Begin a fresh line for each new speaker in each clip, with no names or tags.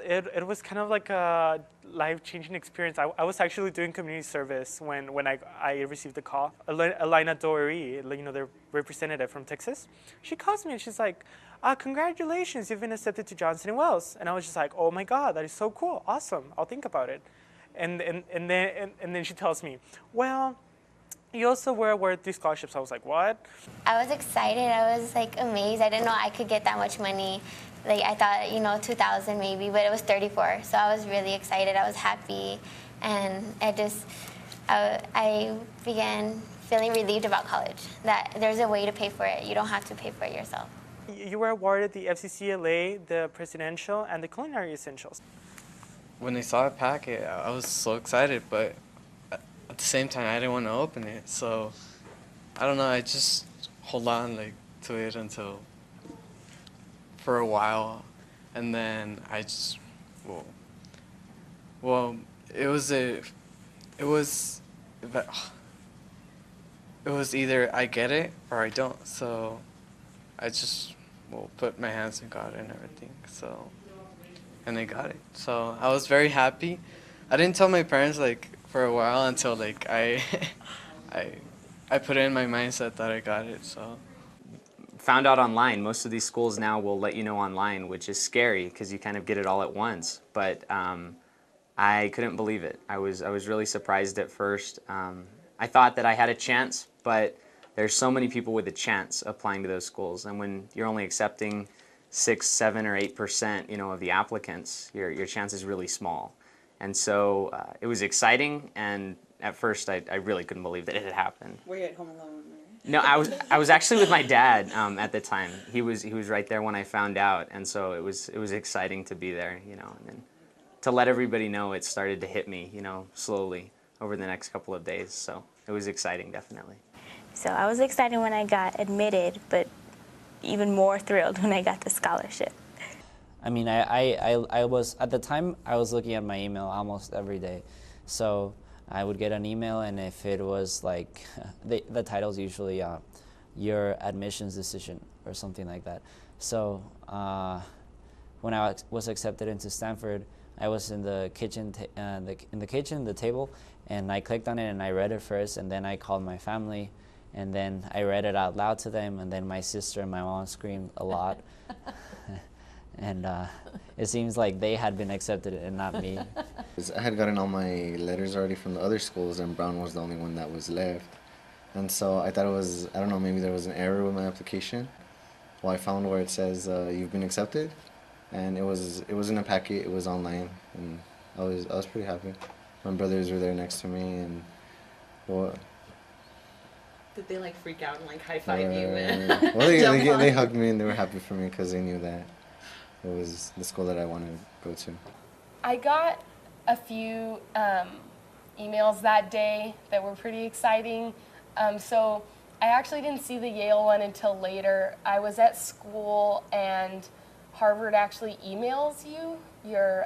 It was kind of like a life-changing experience. I was actually doing community service when I received the call. Elena Dory, the representative from Texas, she calls me and she's like, congratulations, you've been accepted to Johnson & Wales. And I was just like, oh my God, that is so cool, awesome, I'll think about it. And then she tells me, well, you also were awarded 3 scholarships. I was like, what?
I was excited. I was like amazed. I didn't know I could get that much money. Like I thought, 2,000 maybe, but it was 34. So I was really excited. I was happy, and I began feeling relieved about college. That there's a way to pay for it. You don't have to pay for it yourself.
You were awarded the FCCLA, the Presidential, and the Culinary Essentials.
When I saw the packet, I was so excited, but at the same time, I didn't want to open it. So I don't know. I just hold on to it for a while, and then I just it was either I get it or I don't. So I just put my hands in God and everything. So. And I got it. So I was very happy. I didn't tell my parents for a while until I put it in my mindset that I got it. So
found out online. Most of these schools now will let you know online, which is scary because you kind of get it all at once. But I couldn't believe it. I was really surprised at first. I thought that I had a chance, but there's so many people with a chance applying to those schools, and when you're only accepting 6, 7, or 8%, of the applicants, your chance is really small. And so it was exciting, and at first I really couldn't believe that it had happened.
Were you at home alone?
No, I was actually with my dad at the time. He was right there when I found out, and so it was exciting to be there, and then to let everybody know it started to hit me, slowly over the next couple of days. So it was exciting, definitely.
So I was excited when I got admitted, but even more thrilled when I got the scholarship.
I mean, I was, at the time, I was looking at my email almost every day. So I would get an email, and if it was the title's usually your admissions decision or something like that. So when I was accepted into Stanford, I was in the kitchen, the table, and I clicked on it and I read it first, and then I called my family. And then I read it out loud to them, and then my sister and my mom screamed a lot. And it seems like they had been accepted and not me.
I had gotten all my letters already from the other schools, and Brown was the only one that was left. And so I thought it was, I don't know, maybe there was an error with my application. Well, I found where it says you've been accepted, and it was in a packet, it was online, and I was pretty happy. My brothers were there next to me, and
did they freak out and high five you?
Well, they hugged me and they were happy for me because they knew that it was the school that I wanted to go to.
I got a few emails that day that were pretty exciting. So I actually didn't see the Yale one until later. I was at school, and Harvard actually emails you your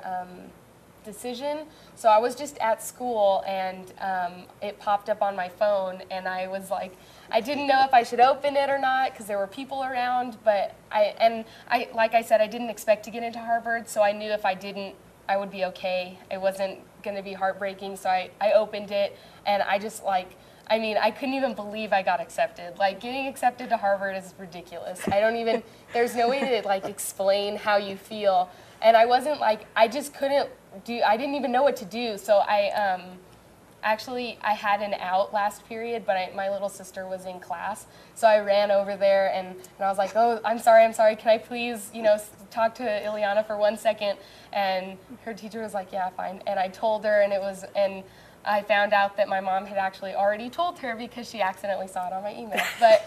decision. So I was just at school, and it popped up on my phone, and I was like, I didn't know if I should open it or not because there were people around, but like I said, I didn't expect to get into Harvard, so I knew if I didn't, I would be okay. It wasn't going to be heartbreaking, so I opened it, and I just I couldn't even believe I got accepted. Getting accepted to Harvard is ridiculous. There's no way to explain how you feel. And I wasn't I just couldn't I didn't even know what to do. So I had an out last period, but my little sister was in class. So I ran over there and I was like, oh, I'm sorry, can I please, talk to Ileana for 1 second? And her teacher was like, yeah, fine. And I told her, and I found out that my mom had actually already told her because she accidentally saw it on my email. But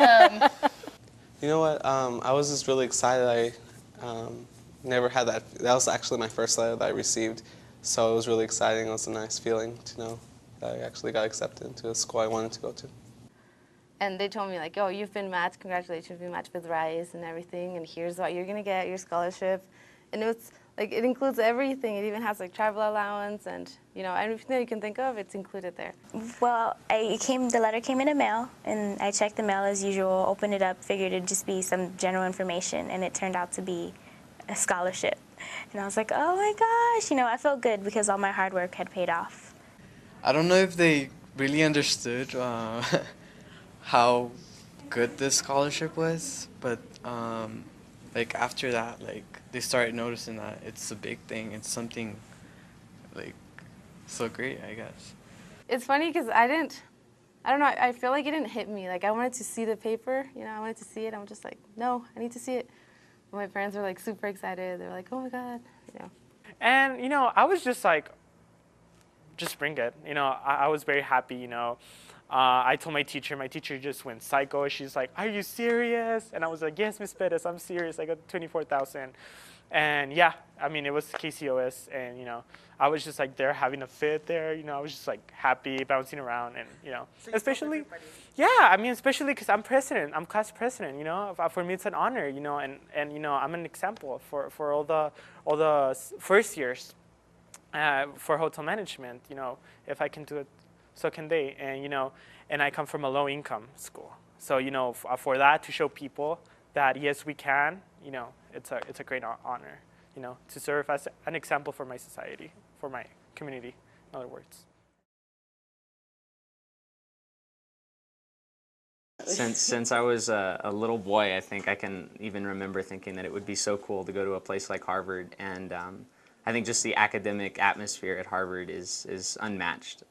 you know what? I was just really excited. I never had that. That was actually my first letter that I received, so it was really exciting. It was a nice feeling to know that I actually got accepted into a school I wanted to go to.
And they told me oh, you've been matched. Congratulations, you've been matched with Rice and everything. And here's what you're gonna get, your scholarship. And it was it includes everything. It even has travel allowance and everything that you can think of. It's included there.
Well, the letter came in the mail, and I checked the mail as usual. Opened it up, figured it'd just be some general information, and it turned out to be a scholarship. And I was like, oh my gosh, I felt good because all my hard work had paid off.
I don't know if they really understood how good this scholarship was, but like after that, like they started noticing that it's a big thing. It's something like so great, I guess.
It's funny because I don't know, I feel like it didn't hit me. Like I wanted to see the paper, I wanted to see it. I'm just like, no, I need to see it. But my parents were like super excited. They were like, oh my God.
And I was just like, just bring it. I was very happy. I told my teacher just went psycho. She's like, are you serious? And I was like, yes, Miss Pettis, I'm serious. I got 24,000. And yeah, I mean, it was KCOS, and I was just like there having a fit there. I was just like happy, bouncing around, and
So you
especially,
felt everybody.
yeah, I mean, especially because I'm president, I'm class president. For me it's an honor. And I'm an example for all the first years for hotel management. If I can do it, so can they. And I come from a low income school, so for that to show people that yes we can. It's a great honor, to serve as an example for my society, for my community, in other words.
Since I was a little boy, I think I can even remember thinking that it would be so cool to go to a place like Harvard, and I think just the academic atmosphere at Harvard is unmatched,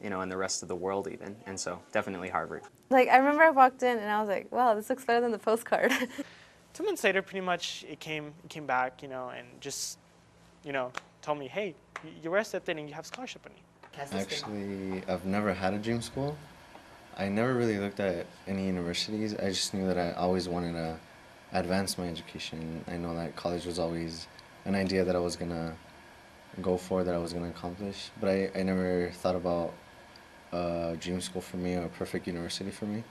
in the rest of the world even, and so definitely Harvard.
Like I remember I walked in and I was like, wow, this looks better than the postcard.
2 months later, pretty much it came back, and just, told me, hey, you were accepted and you have scholarship money.
Actually, I've never had a dream school. I never really looked at any universities. I just knew that I always wanted to advance my education. I know that college was always an idea that I was gonna go for, that I was gonna accomplish. But I never thought about a dream school for me or a perfect university for me.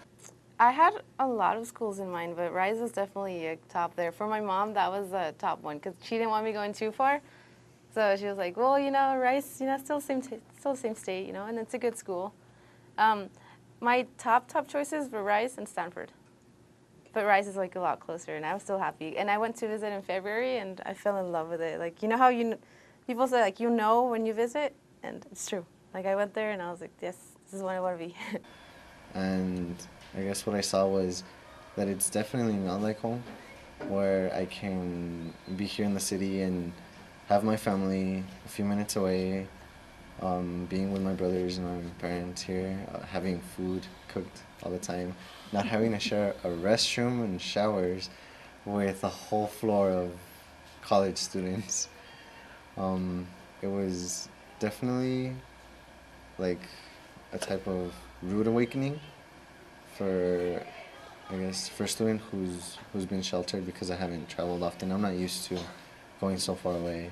I had a lot of schools in mind, but Rice was definitely a top there. For my mom, that was a top one because she didn't want me going too far. So she was like, well, Rice, still the same state, and it's a good school. My top choices were Rice and Stanford. But Rice is like a lot closer, and I was still happy. And I went to visit in February, and I fell in love with it. Like, how people say, like, when you visit, and it's true. Like, I went there, and I was like, yes, this is what I want to be.
And I guess what I saw was that it's definitely not like home, where I can be here in the city and have my family a few minutes away, being with my brothers and my parents here, having food cooked all the time, not having to share a restroom and showers with a whole floor of college students. It was definitely like a type of rude awakening for, I guess, for a student who's been sheltered because I haven't traveled often. I'm not used to going so far away,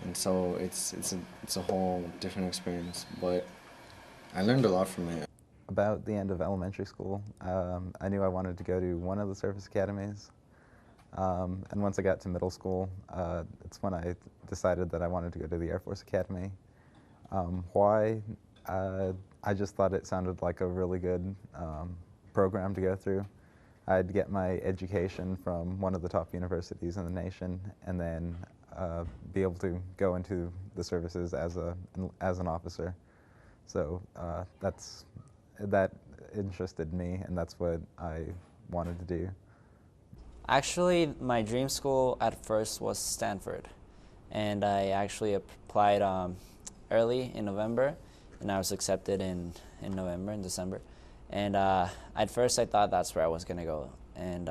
and so it's a whole different experience. But I learned a lot from it.
About the end of elementary school, I knew I wanted to go to one of the service academies. And once I got to middle school, it's when I decided that I wanted to go to the Air Force Academy. Why? I just thought it sounded like a really good program to go through. I'd get my education from one of the top universities in the nation, and then be able to go into the services as an officer. So that interested me, and that's what I wanted to do.
Actually, my dream school at first was Stanford, and I actually applied early in November, and I was accepted in December. And at first I thought that's where I was going to go, and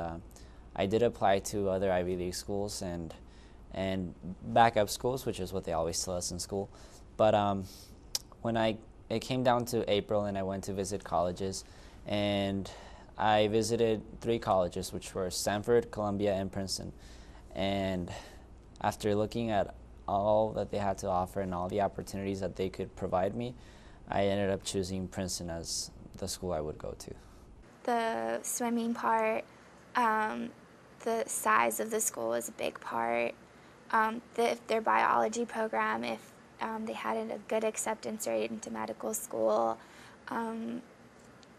I did apply to other Ivy League schools and backup schools, which is what they always tell us in school. But when it came down to April and I went to visit colleges, and I visited 3 colleges, which were Stanford, Columbia, and Princeton. And after looking at all that they had to offer and all the opportunities that they could provide me, I ended up choosing Princeton as the school I would go to.
The swimming part, the size of the school was a big part. Their biology program, if they had a good acceptance rate into medical school.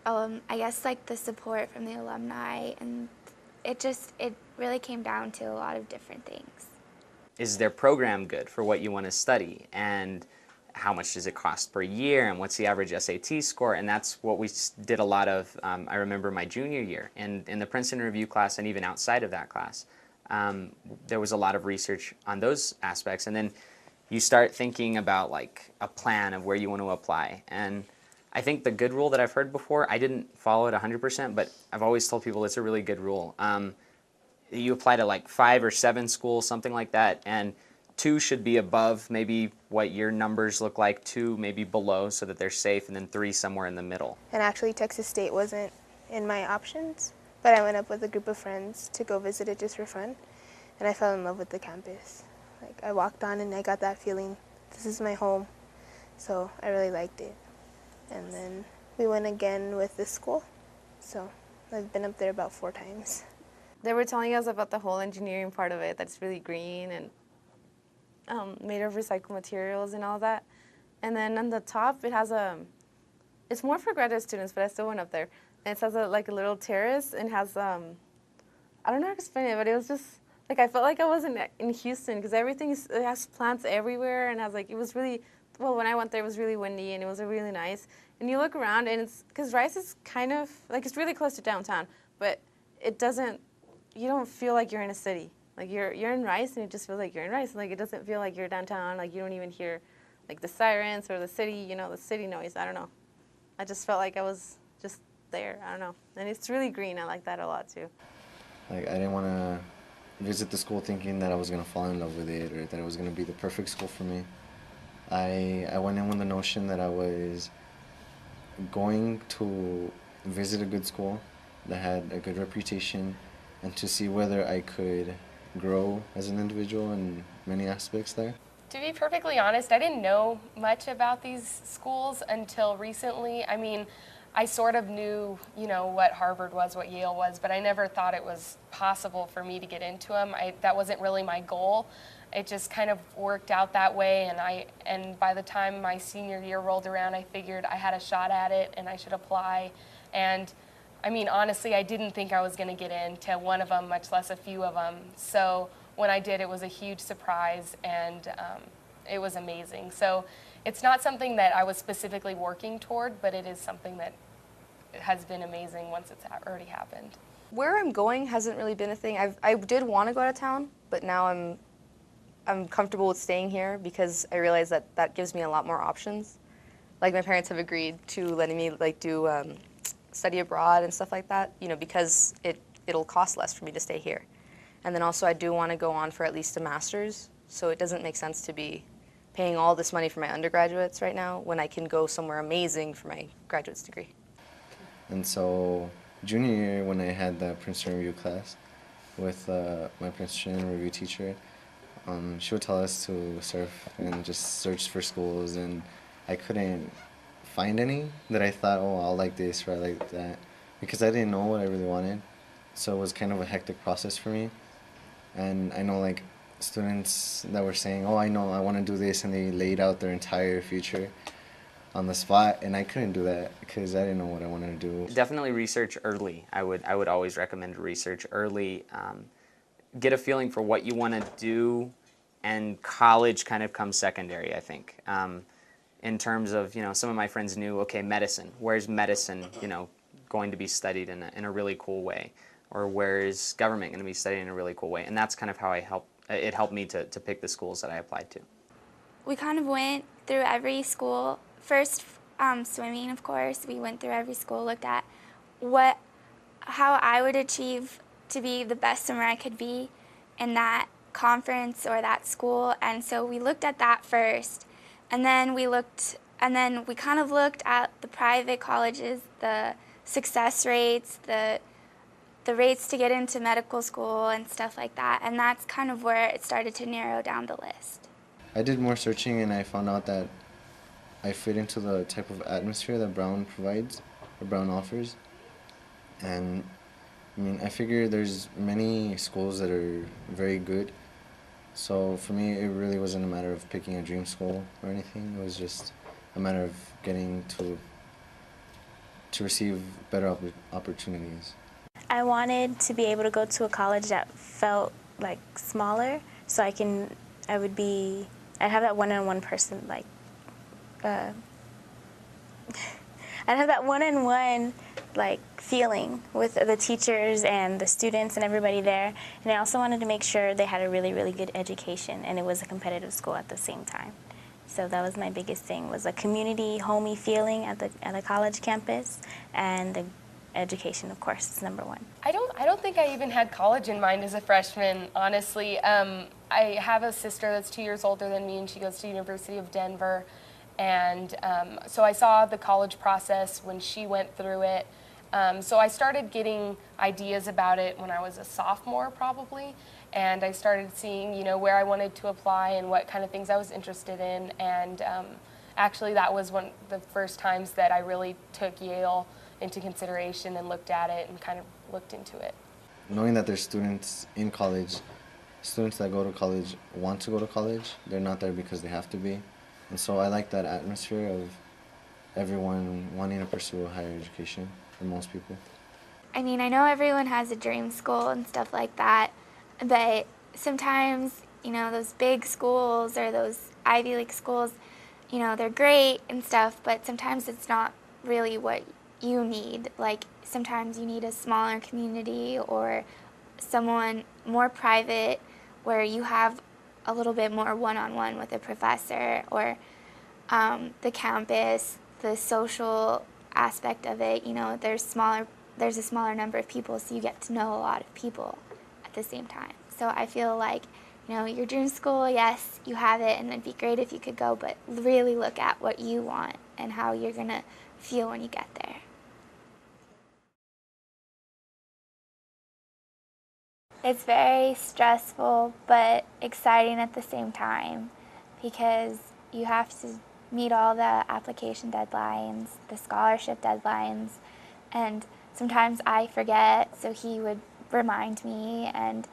I guess like the support from the alumni, and it really came down to a lot of different things.
is their program good for what you want to study, and how much does it cost per year, and what's the average SAT score? And that's what we did a lot of, I remember my junior year, and in the Princeton Review class and even outside of that class, there was a lot of research on those aspects. And then you start thinking about like a plan of where you want to apply. And I think the good rule that I've heard before, I didn't follow it 100%, but I've always told people it's a really good rule. You apply to like 5 or 7 schools, something like that, and 2 should be above maybe what your numbers look like, 2 maybe below so that they're safe, and then 3 somewhere in the middle.
And actually Texas State wasn't in my options, but I went up with a group of friends to go visit it just for fun, and I fell in love with the campus. Like, I walked on and I got that feeling, this is my home, so I really liked it. And then we went again with this school, so I've been up there about 4 times.
They were telling us about the whole engineering part of it, that's really green and made of recycled materials and all that. And then on the top, it has it's more for graduate students, but I still went up there. And it has like a little terrace and has, I don't know how to explain it, but it was just, like I felt like I was in Houston because it has plants everywhere and has like, it was really, well, when I went there, it was really windy and it was really nice. And you look around and it's, because Rice is kind of, like it's really close to downtown, but it doesn't, you don't feel like you're in a city. Like you're in Rice and it just feels like you're in Rice. Like it doesn't feel like you're downtown. Like you don't even hear like the sirens or the city, the city noise. I don't know. I just felt like I was just there. I don't know. And it's really green. I like that a lot too.
Like I didn't want to visit the school thinking that I was going to fall in love with it or that it was going to be the perfect school for me. I went in with the notion that I was going to visit a good school that had a good reputation and to see whether I could grow as an individual in many aspects there.
To be perfectly honest, I didn't know much about these schools until recently. I mean, I sort of knew, what Harvard was, what Yale was, but I never thought it was possible for me to get into them. That wasn't really my goal. It just kind of worked out that way, and by the time my senior year rolled around, I figured I had a shot at it and I should apply. And I mean, honestly, I didn't think I was going to get into one of them, much less a few of them. So when I did, it was a huge surprise, and it was amazing. So it's not something that I was specifically working toward, but it is something that has been amazing once it's already happened.
Where I'm going hasn't really been a thing. I did want to go out of town, but now I'm comfortable with staying here because I realize that gives me a lot more options. Like my parents have agreed to letting me do study abroad and stuff like that, because it'll cost less for me to stay here. And then also I do want to go on for at least a master's, so it doesn't make sense to be paying all this money for my undergraduates right now when I can go somewhere amazing for my graduate's degree.
And so junior year when I had that Princeton Review class with my Princeton Review teacher, she would tell us to surf and just search for schools, and I couldn't find any that I thought, oh, I'll like this or I like that, because I didn't know what I really wanted. So it was kind of a hectic process for me. And I know like students that were saying, oh, I know I want to do this, and they laid out their entire future on the spot, and I couldn't do that because I didn't know what I wanted to do.
Definitely research early. I would always recommend research early. Get a feeling for what you want to do, and college kind of comes secondary, I think. In terms of, some of my friends knew, okay, medicine. Where's medicine, going to be studied in a really cool way? Or where is government going to be studied in a really cool way? And that's kind of how it helped me to pick the schools that I applied to.
We kind of went through every school. First, swimming, of course. We went through every school, looked at how I would achieve to be the best swimmer I could be in that conference or that school. And so we looked at that first. And then we kind of looked at the private colleges, the success rates, the rates to get into medical school and stuff like that. And that's kind of where it started to narrow down the list.
I did more searching, and I found out that I fit into the type of atmosphere that Brown provides, or Brown offers. And I mean, I figure there's many schools that are very good. So for me, it really wasn't a matter of picking a dream school or anything. It was just a matter of getting to receive better opportunities.
I wanted to be able to go to a college that felt like smaller, so I'd have that one-on-one person, like, I'd have that one-on-one, like, feeling with the teachers and the students and everybody there. And I also wanted to make sure they had a really, really good education, and it was a competitive school at the same time. So that was my biggest thing, was a community, homey feeling at the college campus, and the education, of course, is number one.
I don't think I even had college in mind as a freshman, honestly. I have a sister that's 2 years older than me, and she goes to University of Denver. And so I saw the college process when she went through it. So I started getting ideas about it when I was a sophomore, probably. And I started seeing, where I wanted to apply and what kind of things I was interested in. And actually, that was one of the first times that I really took Yale into consideration and looked at it and kind of looked into it.
Knowing that there's students in college, students that go to college want to go to college, they're not there because they have to be. And so I like that atmosphere of everyone wanting to pursue a higher education for most people.
I mean, I know everyone has a dream school and stuff like that, but sometimes, those big schools or those Ivy League schools, they're great and stuff, but sometimes it's not really what you need. Like, sometimes you need a smaller community or someone more private where you have a little bit more one-on-one with a professor, or the campus, the social aspect of it. There's a smaller number of people, so you get to know a lot of people at the same time. So I feel like, your dream school, yes, you have it, and it'd be great if you could go, but really look at what you want and how you're gonna feel when you get there. It's very stressful, but exciting at the same time, because you have to meet all the application deadlines, the scholarship deadlines, and sometimes I forget, so he would remind me, and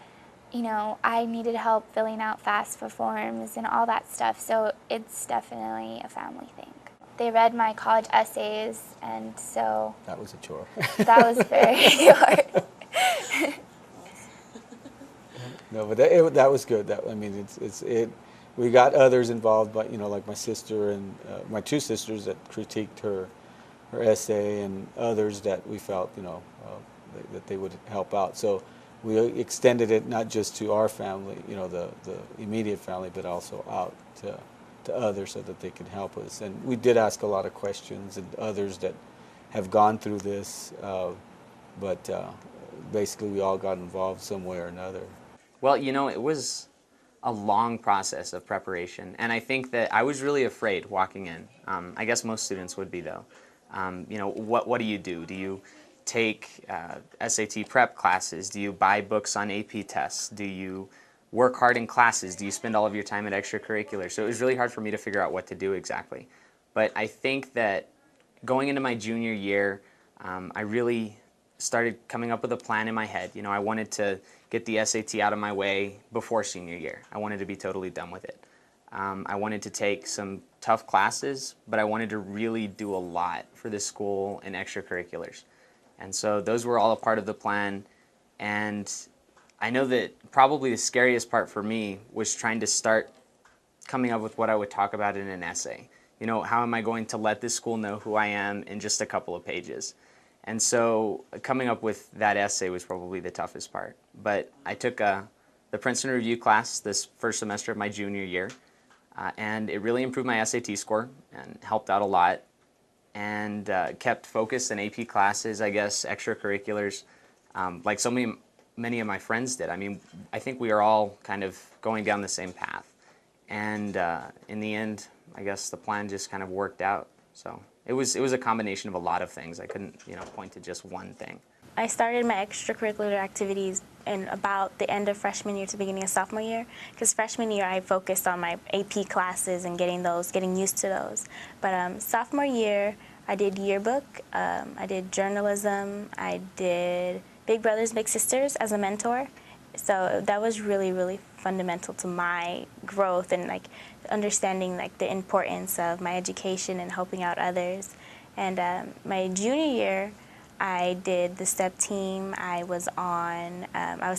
I needed help filling out FAFSA forms and all that stuff, so it's definitely a family thing. They read my college essays, and so
that was a chore.
That was very hard.
No, but that was good. We got others involved, but like my sister and my two sisters that critiqued her essay, and others that we felt that they would help out. So we extended it not just to our family, the immediate family, but also out to others so that they could help us. And we did ask a lot of questions, and others that have gone through this, but basically we all got involved some way or another.
Well, it was a long process of preparation, and I think that I was really afraid walking in. I guess most students would be, though. What do you do? Do you take SAT prep classes? Do you buy books on AP tests? Do you work hard in classes? Do you spend all of your time at extracurriculars? So it was really hard for me to figure out what to do exactly. But I think that going into my junior year, I really started coming up with a plan in my head. I wanted to get the SAT out of my way before senior year. I wanted to be totally done with it. I wanted to take some tough classes, but I wanted to really do a lot for the school and extracurriculars. And so those were all a part of the plan. And I know that probably the scariest part for me was trying to start coming up with what I would talk about in an essay. How am I going to let this school know who I am in just a couple of pages? And so coming up with that essay was probably the toughest part. But I took the Princeton Review class this first semester of my junior year, and it really improved my SAT score and helped out a lot, and kept focused in AP classes, I guess, extracurriculars, like so many of my friends did. I mean, I think we are all kind of going down the same path. And in the end, I guess the plan just kind of worked out. So it was a combination of a lot of things. I couldn't point to just one thing.
I started my extracurricular activities in about the end of freshman year to beginning of sophomore year, because freshman year I focused on my AP classes and getting used to those. But sophomore year I did yearbook, I did journalism, I did Big Brothers Big Sisters as a mentor. So that was really, really fundamental to my growth and understanding the importance of my education and helping out others. And my junior year, I did the STEP team. I was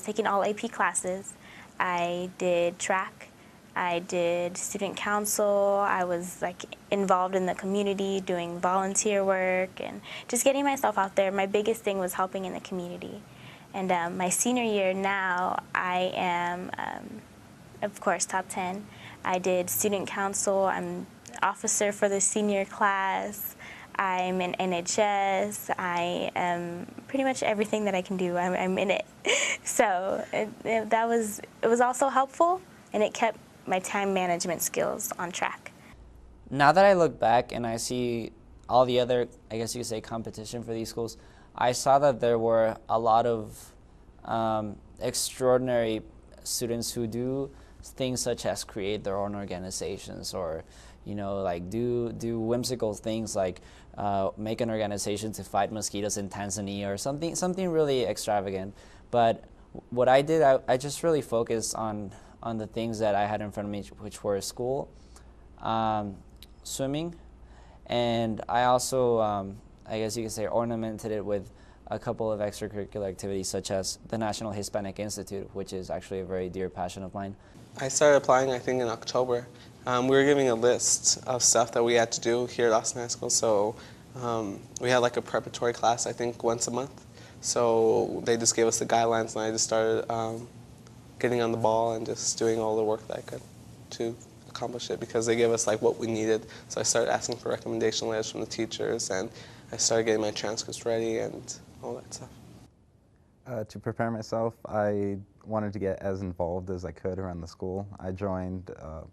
taking all AP classes. I did track, I did student council, I was like involved in the community doing volunteer work and just getting myself out there. My biggest thing was helping in the community. And my senior year now, I am, of course, top 10. I did student council, I'm officer for the senior class, I'm in NHS, I am pretty much everything that I can do, I'm in it. So it was also helpful, and it kept my time management skills on track.
Now that I look back and I see all the other, I guess you could say, competition for these schools, I saw that there were a lot of extraordinary students who do things such as create their own organizations, or like do whimsical things like make an organization to fight mosquitoes in Tanzania or something really extravagant. But what I did, I just really focused on the things that I had in front of me, which were school, swimming, and I also, I guess you could say, ornamented it with a couple of extracurricular activities, such as the National Hispanic Institute, which is actually a very dear passion of mine.
I started applying, I think, in October. We were giving a list of stuff that we had to do here at Austin High School. So we had like a preparatory class, I think, once a month. So they just gave us the guidelines, and I just started getting on the ball and just doing all the work that I could to accomplish it, because they gave us like what we needed. So I started asking for recommendation letters from the teachers, and I started getting my transcripts ready and all that stuff.
To prepare myself, I wanted to get as involved as I could around the school. I joined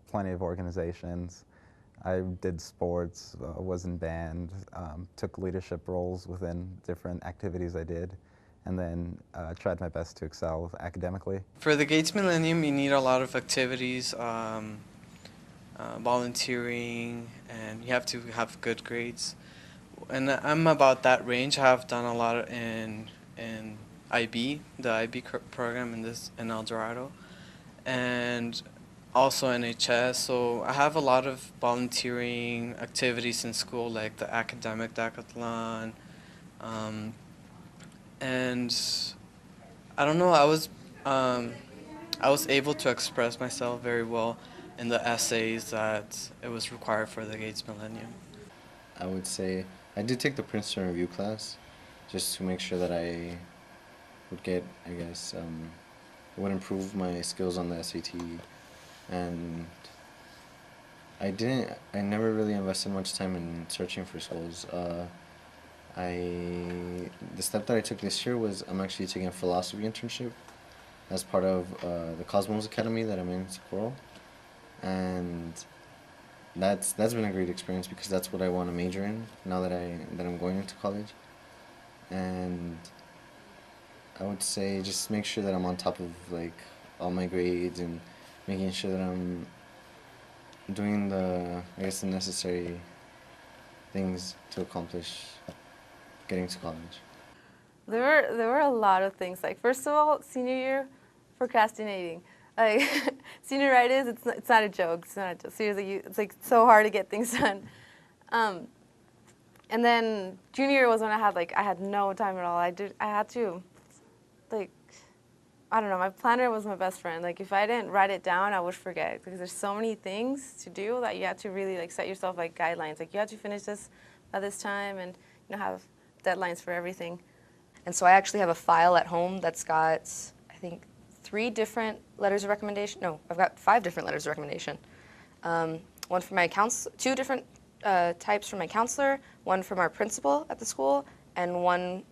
plenty of organizations. I did sports, was in band, took leadership roles within different activities I did, and then tried my best to excel academically.
For the Gates Millennium, you need a lot of activities, volunteering, and you have to have good grades. And I'm about that range. I have done a lot in IB, the IB program in El Dorado, and also NHS. So I have a lot of volunteering activities in school, like the academic decathlon, and I don't know. I was able to express myself very well in the essays that it was required for the Gates Millennium.
I would say I did take the Princeton review class, just to make sure that I would get, I guess, would improve my skills on the SAT, and I never really invested much time in searching for schools. The step that I took this year was I'm actually taking a philosophy internship as part of the Cosmos Academy that I'm in Socorro, and that's been a great experience, because that's what I want to major in now that I'm going into college. And I would say just make sure that I'm on top of like all my grades, and making sure that I'm doing the necessary things to accomplish getting to college.
There were a lot of things. Like, first of all, senior year, procrastinating. Like, senioritis, it's not a joke. It's not a joke. Seriously, it's like so hard to get things done. And then junior year was when I had no time at all. I had to, like, I don't know, my planner was my best friend. Like, if I didn't write it down, I would forget, because there's so many things to do that you have to really like set yourself like guidelines. Like, you have to finish this by this time, and have deadlines for everything.
And so I actually have a file at home that's got, I think, 3 different letters of recommendation. No, I've got 5 different letters of recommendation. One from my counselor, 2 different types from my counselor, 1 from our principal at the school, and one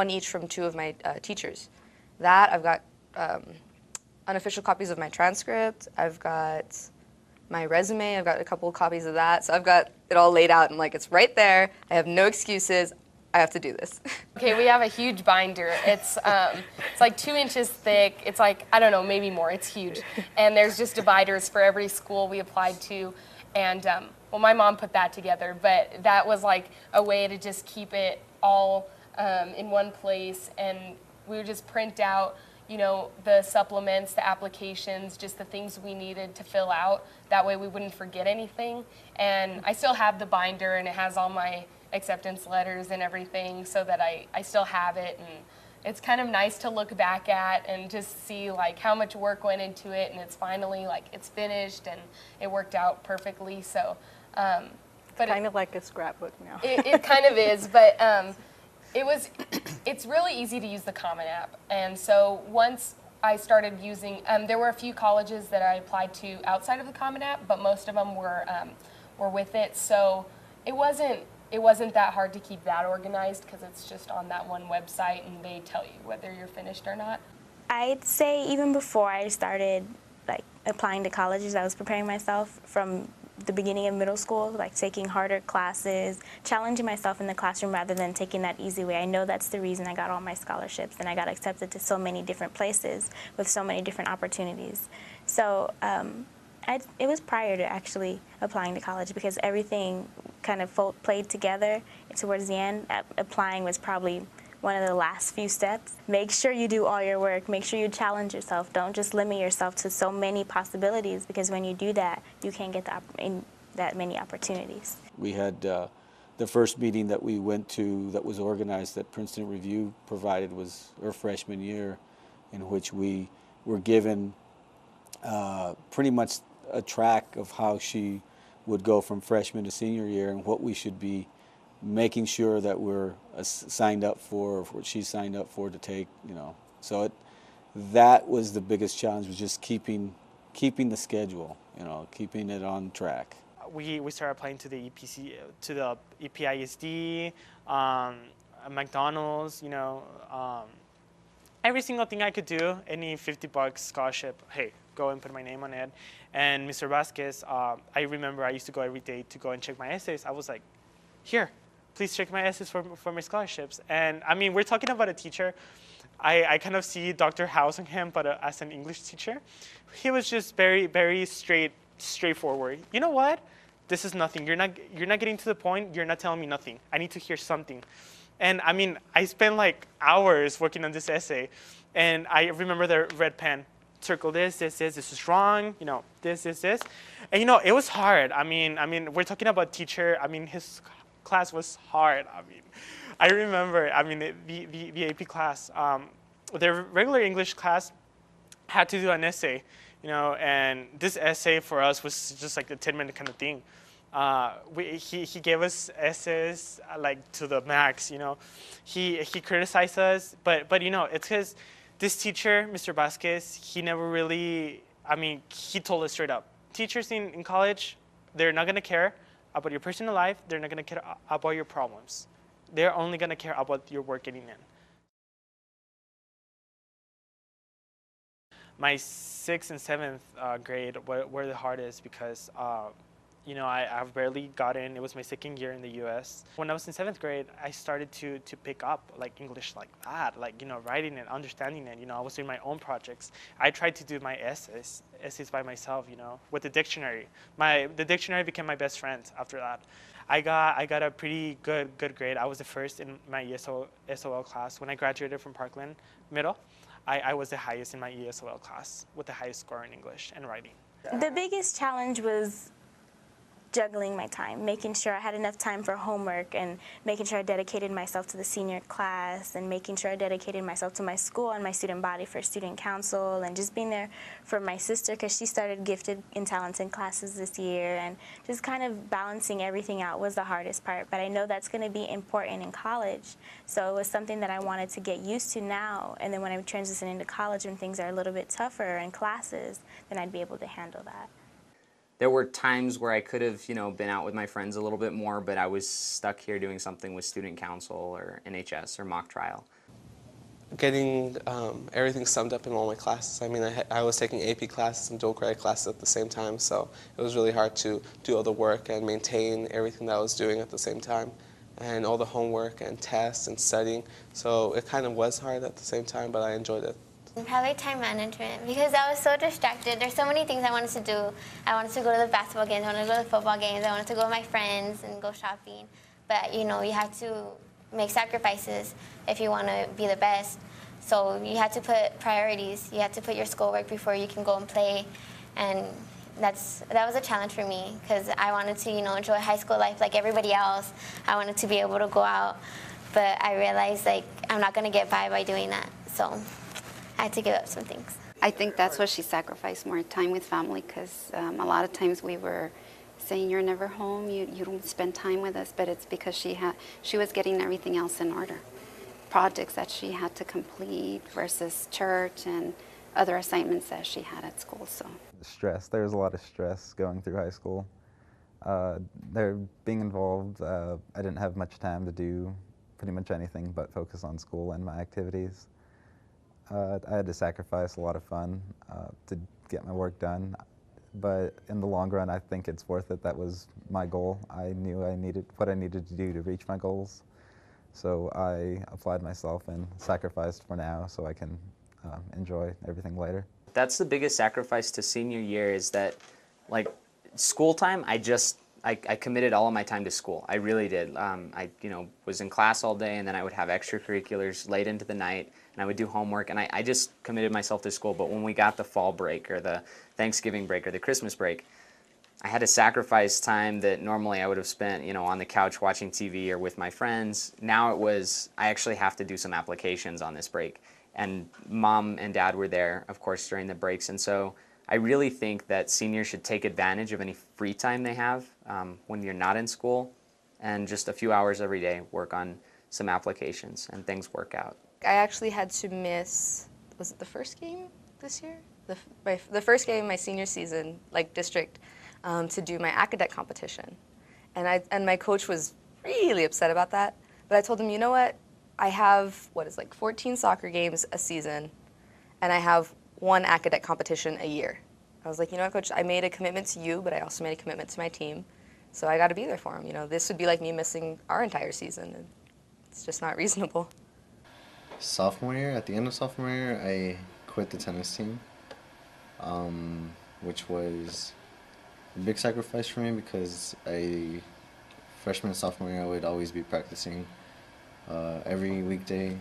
each from 2 of my teachers. That, I've got unofficial copies of my transcript, I've got my resume, I've got a couple of copies of that, so I've got it all laid out, and like, it's right there, I have no excuses, I have to do this.
Okay, we have a huge binder. It's like 2 inches thick. It's like, I don't know, maybe more. It's huge. And there's just dividers for every school we applied to. And, well, my mom put that together, but that was like a way to just keep it all in one place. And we would just print out, the supplements, the applications, just the things we needed to fill out. That way we wouldn't forget anything. And I still have the binder, and it has all my acceptance letters and everything, so that I still have it, and it's kind of nice to look back at and just see like how much work went into it, and it's finally like it's finished and it worked out perfectly. So, but
kind of like a scrapbook now.
it kind of is, but it's really easy to use the Common App. And so once I started using, there were a few colleges that I applied to outside of the Common App, but most of them were with it. So it wasn't that hard to keep that organized because it's just on that one website and they tell you whether you're finished or not.
I'd say even before I started like applying to colleges, I was preparing myself from the beginning of middle school, like taking harder classes, challenging myself in the classroom rather than taking that easy way. I know that's the reason I got all my scholarships and I got accepted to so many different places with so many different opportunities. So it was prior to actually applying to college because everything kind of played together towards the end. Applying was probably one of the last few steps. Make sure you do all your work. Make sure you challenge yourself. Don't just limit yourself to so many possibilities because when you do that, you can't get that many opportunities.
We had the first meeting that we went to that was organized that Princeton Review provided was our freshman year, in which we were given pretty much a track of how she would go from freshman to senior year and what we should be making sure that we're signed up for, or what she signed up for to take, So that was the biggest challenge, was just keeping the schedule, keeping it on track.
We started applying to the EPC, to the EPISD, McDonald's, every single thing I could do, any $50 scholarship, hey, go and put my name on it. And Mr. Vasquez, I remember I used to go every day to go and check my essays. I was like, here, please check my essays for my scholarships. And I mean, we're talking about a teacher. I kind of see Dr. House on him, but as an English teacher, he was just very, very straightforward. You know what? This is nothing. You're not getting to the point. You're not telling me nothing. I need to hear something. And I mean, I spent like hours working on this essay, and I remember the red pen. Circle this is wrong, this, and it was hard. I mean, we're talking about teacher. I mean, his class was hard. I mean, I remember. I mean, the AP class, the regular English class had to do an essay, and this essay for us was just like a 10-minute kind of thing. He gave us essays like to the max. He criticized us, but it's because this teacher, Mr. Vasquez, he never really, he told us straight up. Teachers in college, they're not going to care about your personal life. They're not going to care about your problems. They're only going to care about your work getting in. My 6th and 7th grade were the hardest because I've barely got in. It was my 2nd year in the U.S. When I was in 7th grade, I started to pick up like English like that, like writing it, understanding it. I was doing my own projects. I tried to do my essays by myself, with the dictionary. The dictionary became my best friend after that. I got a pretty good grade. I was the first in my ESOL class. When I graduated from Parkland Middle, I was the highest in my ESOL class with the highest score in English and writing.
The biggest challenge was juggling my time, making sure I had enough time for homework and making sure I dedicated myself to the senior class and making sure I dedicated myself to my school and my student body for student council and just being there for my sister because she started gifted and talented classes this year, and just kind of balancing everything out was the hardest part. But I know that's going to be important in college, so it was something that I wanted to get used to now, and then when I transition into college and things are a little bit tougher in classes, then I'd be able to handle that.
There were times where I could have, been out with my friends a little bit more, but I was stuck here doing something with student council or NHS or mock trial.
Getting everything summed up in all my classes. I mean, I was taking AP classes and dual credit classes at the same time, so it was really hard to do all the work and maintain everything that I was doing at the same time, and all the homework and tests and studying. So it kind of was hard at the same time, but I enjoyed it.
Probably time management, because I was so distracted. There's so many things I wanted to do. I wanted to go to the basketball games, I wanted to go to the football games, I wanted to go with my friends and go shopping. But you have to make sacrifices if you want to be the best. So you have to put priorities. You have to put your schoolwork before you can go and play. And that was a challenge for me because I wanted to enjoy high school life like everybody else. I wanted to be able to go out,
but I realized like I'm not gonna get by doing that, so I had to give up some things.
I think that's what she sacrificed, more time with family, because a lot of times we were saying, you're never home, you don't spend time with us, but it's because she was getting everything else in order. Projects that she had to complete versus church and other assignments that she had at school. So
Stress. There was a lot of stress going through high school. There being involved, I didn't have much time to do pretty much anything but focus on school and my activities. I had to sacrifice a lot of fun to get my work done, but in the long run, I think it's worth it. That was my goal. I knew what I needed to do to reach my goals, so I applied myself and sacrificed for now so I can enjoy everything later.
That's the biggest sacrifice to senior year, is that, like, school time, I committed all of my time to school. I really did. I was in class all day, and then I would have extracurriculars late into the night, and I would do homework, and I just committed myself to school. But when we got the fall break or the Thanksgiving break or the Christmas break, I had to sacrifice time that normally I would have spent, on the couch watching TV or with my friends. Now it was, I actually have to do some applications on this break. And Mom and Dad were there, of course, during the breaks. And so I really think that seniors should take advantage of any free time they have when you're not in school, and just a few hours every day work on some applications, and things work out.
I actually had to miss, was it the first game this year? The first game of my senior season, like district, to do my academic competition. And my coach was really upset about that. But I told him, you know what? I have, 14 soccer games a season, and I have one academic competition a year. I was like, you know what, Coach, I made a commitment to you, but I also made a commitment to my team, so I got to be there for them. This would be like me missing our entire season, and it's just not reasonable.
Sophomore year, at the end of sophomore year, I quit the tennis team, which was a big sacrifice for me because freshman and sophomore year, I would always be practicing every weekday,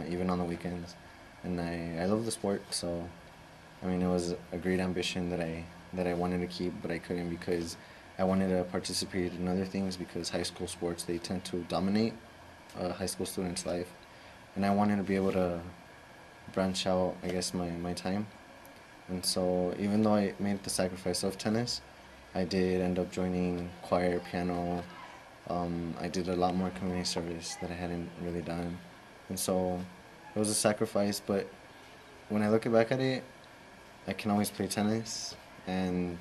even on the weekends. And I love the sport, so I mean, it was a great ambition that I wanted to keep, but I couldn't because I wanted to participate in other things, because high school sports, they tend to dominate a high school student's life. And I wanted to be able to branch out, I guess, my time. And so even though I made the sacrifice of tennis, I did end up joining choir, piano. I did a lot more community service that I hadn't really done. And so it was a sacrifice, but when I look back at it, I can always play tennis, and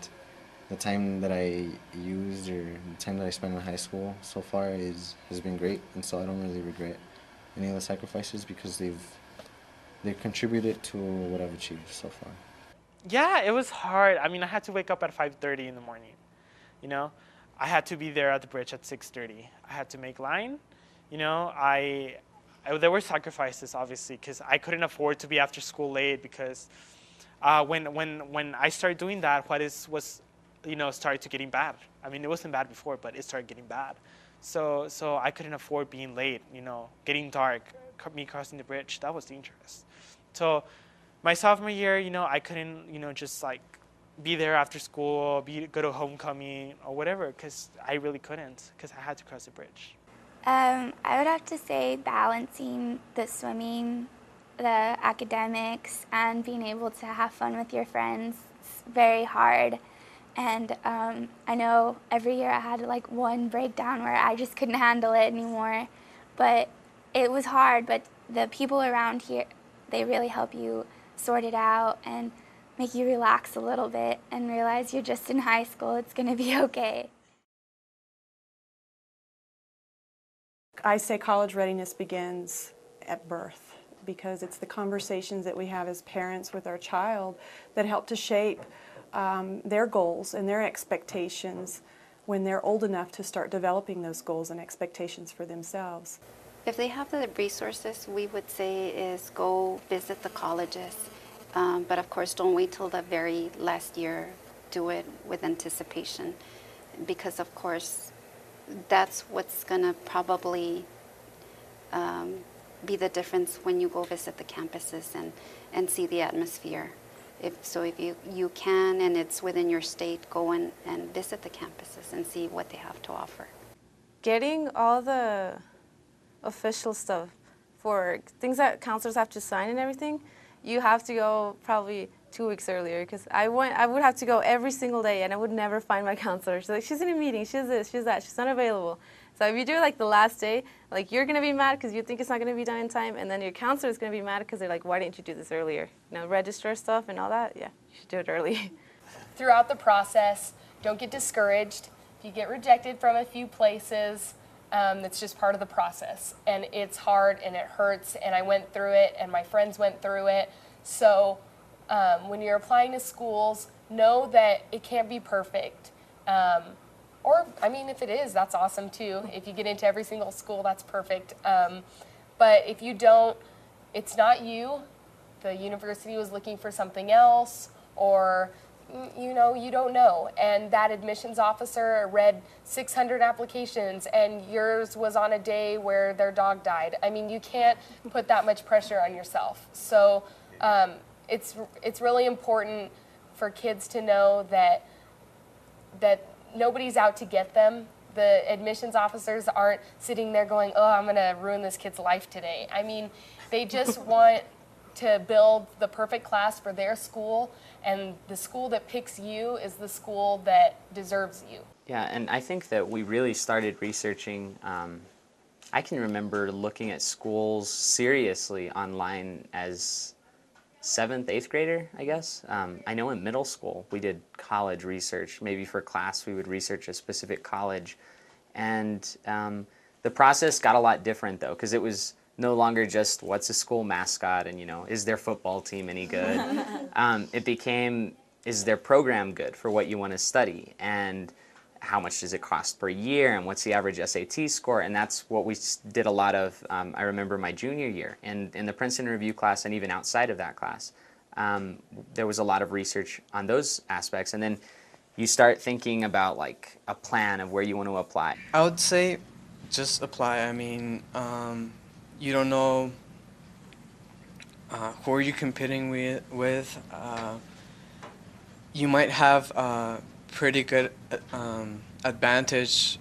the time that I used, or the time that I spent in high school so far has been great, and so I don't really regret any of the sacrifices because they've contributed to what I've achieved so far.
Yeah, it was hard. I mean, I had to wake up at 5:30 in the morning, I had to be there at the bridge at 6:30. I had to make line, there were sacrifices, obviously, because I couldn't afford to be after school late, because when I started doing that, started to getting bad. I mean, it wasn't bad before, but it started getting bad. So I couldn't afford being late, getting dark, me crossing the bridge, that was dangerous. So my sophomore year, I couldn't, just like be there after school, go to homecoming or whatever, because I really couldn't, because I had to cross the bridge.
I would have to say balancing the swimming, the academics, and being able to have fun with your friends is very hard. And I know every year I had like one breakdown where I just couldn't handle it anymore. But it was hard, but the people around here, they really help you sort it out and make you relax a little bit and realize you're just in high school, it's gonna be okay.
I say college readiness begins at birth, because it's the conversations that we have as parents with our child that help to shape their goals and their expectations when they're old enough to start developing those goals and expectations for themselves.
If they have the resources, we would say is go visit the colleges. But of course, don't wait till the very last year. Do it with anticipation, because of course, that's what's gonna probably be the difference when you go visit the campuses and see the atmosphere. If you can, and it's within your state, go and visit the campuses and see what they have to offer.
Getting all the
official stuff, for things that counselors have to sign and everything, you have to go probably 2 weeks earlier, because I would have to go every single day and I would never find my counselor. She's like, she's in a meeting, she's this, she's that, she's unavailable. So if you do it like the last day, like you're gonna be mad because you think it's not gonna be done in time, and then your counselor is gonna be mad because they're like, why didn't you do this earlier? You know, register stuff and all that, yeah, you should do it early.
Throughout the process, don't get discouraged. If you get rejected from a few places, it's just part of the process. And it's hard and it hurts, and I went through it and my friends went through it. So when you're applying to schools, know that it can't be perfect. Or, I mean, if it is, that's awesome too. If you get into every single school, that's perfect. But if you don't, it's not you. The university was looking for something else, or you know, you don't know. And that admissions officer read 600 applications and yours was on a day where their dog died. I mean, you can't put that much pressure on yourself. So it's really important for kids to know that nobody's out to get them. The admissions officers aren't sitting there going, oh, I'm gonna ruin this kid's life today. I mean, they just want to build the perfect class for their school, and the school that picks you is the school that deserves you.
Yeah, and I think that we really started researching. I can remember looking at schools seriously online as 7th, 8th grader, I guess. I know in middle school we did college research. Maybe for class we would research a specific college. And the process got a lot different though, because it was no longer just what's a school mascot and, you know, is their football team any good? It became, is their program good for what you want to study? And how much does it cost per year? And what's the average SAT score? And that's what we did a lot of, I remember my junior year. And in the Princeton Review class and even outside of that class, there was a lot of research on those aspects. And then you start thinking about like a plan of where you want to apply.
I would say just apply. I mean, you don't know who are you competing with. You might have a pretty good advantage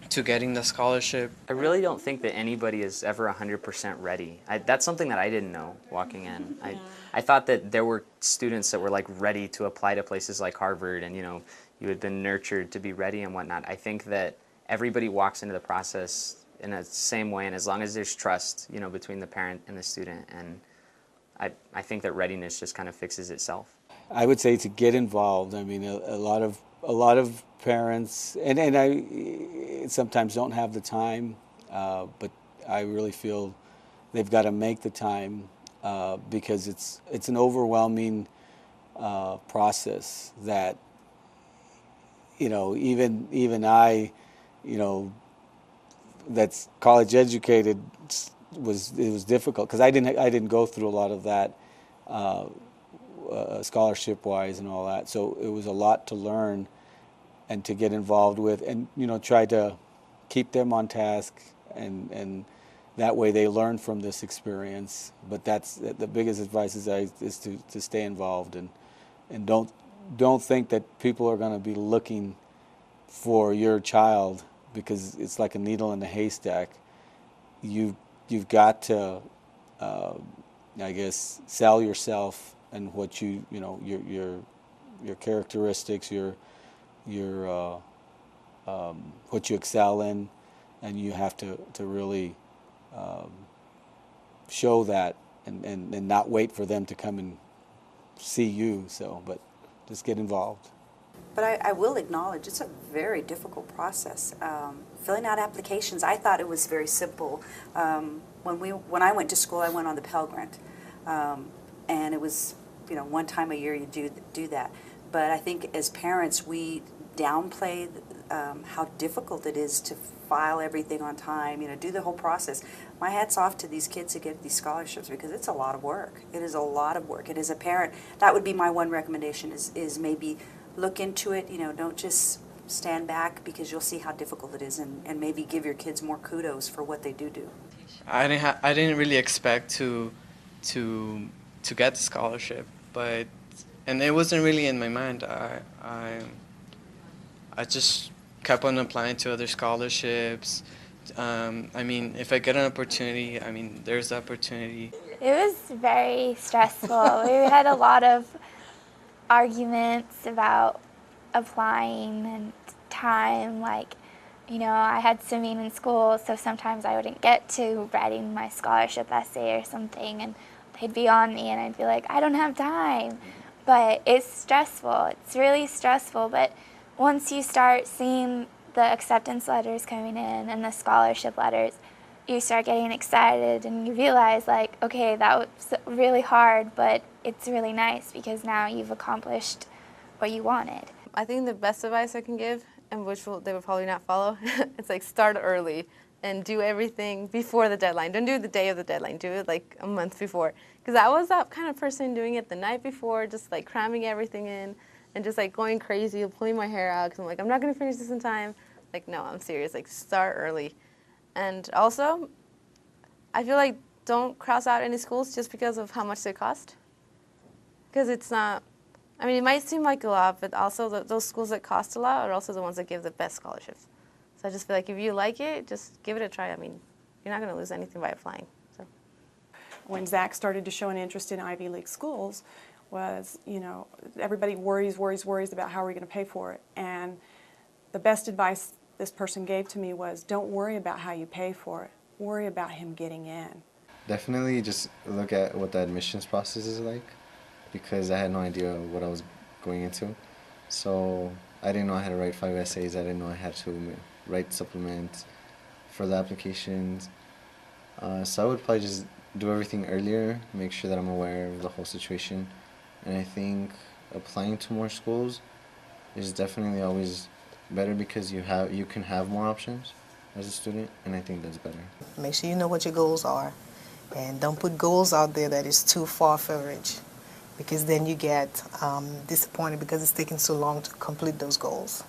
to getting the scholarship.
I really don't think that anybody is ever 100% ready. That's something that I didn't know walking in. I thought that there were students that were like ready to apply to places like Harvard, and you know, you had been nurtured to be ready and whatnot. I think that everybody walks into the process in the same way, and as long as there's trust, you know, between the parent and the student, and I think that readiness just kind of fixes itself.
I would say to get involved. I mean, a lot of parents, and I sometimes don't have the time, but I really feel they've got to make the time because it's an overwhelming process that, you know, even I, you know, that's college educated, it was difficult because I didn't go through a lot of that scholarship wise and all that, so it was a lot to learn and to get involved with, and you know, try to keep them on task, and that way they learn from this experience. But that's the biggest advice is to stay involved, and don't think that people are going to be looking for your child, because it's like a needle in a haystack. You've got to, I guess, sell yourself and what you know, your characteristics, your what you excel in, and you have to really show that, and not wait for them to come and see you. So, but just get involved.
But I will acknowledge it's a very difficult process. Filling out applications, I thought it was very simple. When I went to school, I went on the Pell Grant, and it was, you know, one time a year you do that. But I think as parents, we downplay how difficult it is to file everything on time, you know, do the whole process. My hat's off to these kids who get these scholarships, because it's a lot of work. It is a lot of work. And as a parent, that would be my one recommendation, is maybe look into it. You know, don't just stand back, because you'll see how difficult it is, and maybe give your kids more kudos for what they do.
I didn't really expect to get the scholarship, and it wasn't really in my mind. I just kept on applying to other scholarships, I mean, if I get an opportunity, I mean, there's the opportunity.
It was very stressful. We had a lot of arguments about applying and time. Like, I had swimming in school, so sometimes I wouldn't get to writing my scholarship essay or something, and they'd be on me, and I'd be like, I don't have time. But it's stressful. It's really stressful. But once you start seeing the acceptance letters coming in and the scholarship letters, you start getting excited and you realize, like, okay, that was really hard, but it's really nice because now you've accomplished what you wanted.
I think the best advice I can give, and they will probably not follow, it's like start early and do everything before the deadline. Don't do it the day of the deadline. Do it like a month before. Because I was that kind of person doing it the night before, just like cramming everything in and just like going crazy, pulling my hair out because I'm like, I'm not going to finish this in time. Like, no, I'm serious. Like, start early. And also, I feel like don't cross out any schools just because of how much they cost. Because it's not, I mean, it might seem like a lot, but also those schools that cost a lot are also the ones that give the best scholarships. So I just feel like if you like it, just give it a try. I mean, you're not going to lose anything by applying. So.
When Zach started to show an interest in Ivy League schools was, everybody worries about how are we going to pay for it. And the best advice this person gave to me was, don't worry about how you pay for it. Worry about him getting in.
Definitely just look at what the admissions process is like, because I had no idea what I was going into. So I didn't know I had to write 5 essays. I didn't know I had to write supplements for the applications. So I would probably just do everything earlier, make sure that I'm aware of the whole situation. And I think applying to more schools is definitely always better because you can have more options as a student, and I think that's better.
Make sure you know what your goals are, and don't put goals out there that is too far-fetched, because then you get disappointed because it's taking so long to complete those goals.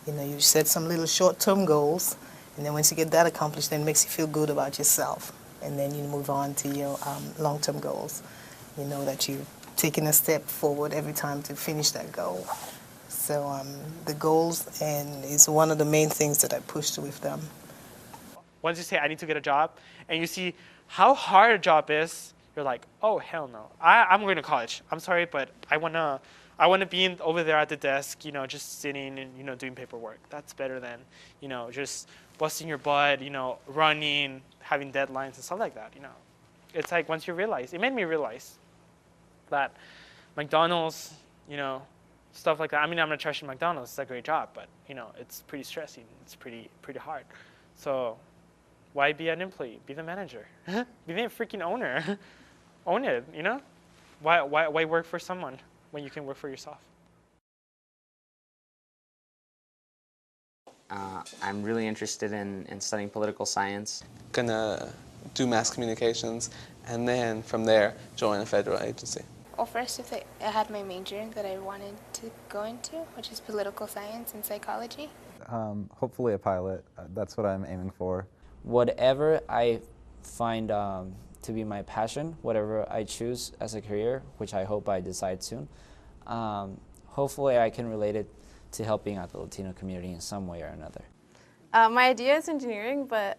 You set some little short-term goals, and then once you get that accomplished, then it makes you feel good about yourself, and then you move on to your long-term goals. You know that you're taking a step forward every time to finish that goal. So the goals is one of the main things that I pushed with them.
Once you say, I need to get a job, and you see how hard a job is, you're like, oh, hell no. I'm going to college. I'm sorry, but I wanna be over there at the desk, just sitting and, doing paperwork. That's better than, just busting your butt, running, having deadlines and stuff like that, It's like once you realize, it made me realize that McDonald's, stuff like that. I mean, I'm not trashing McDonald's. It's a great job, but, it's pretty stressing. It's pretty hard. So why be an employee? Be the manager. Be the freaking owner. Own it, Why work for someone when you can work for yourself?
I'm really interested in studying political science.
Gonna do mass communications, and then from there, join a federal agency.
Well, first, I had my major that I wanted to go into, which is political science and psychology.
Hopefully a pilot. That's what I'm aiming for.
Whatever I find to be my passion, whatever I choose as a career, which I hope I decide soon, hopefully I can relate it to helping out the Latino community in some way or another.
My idea is engineering, but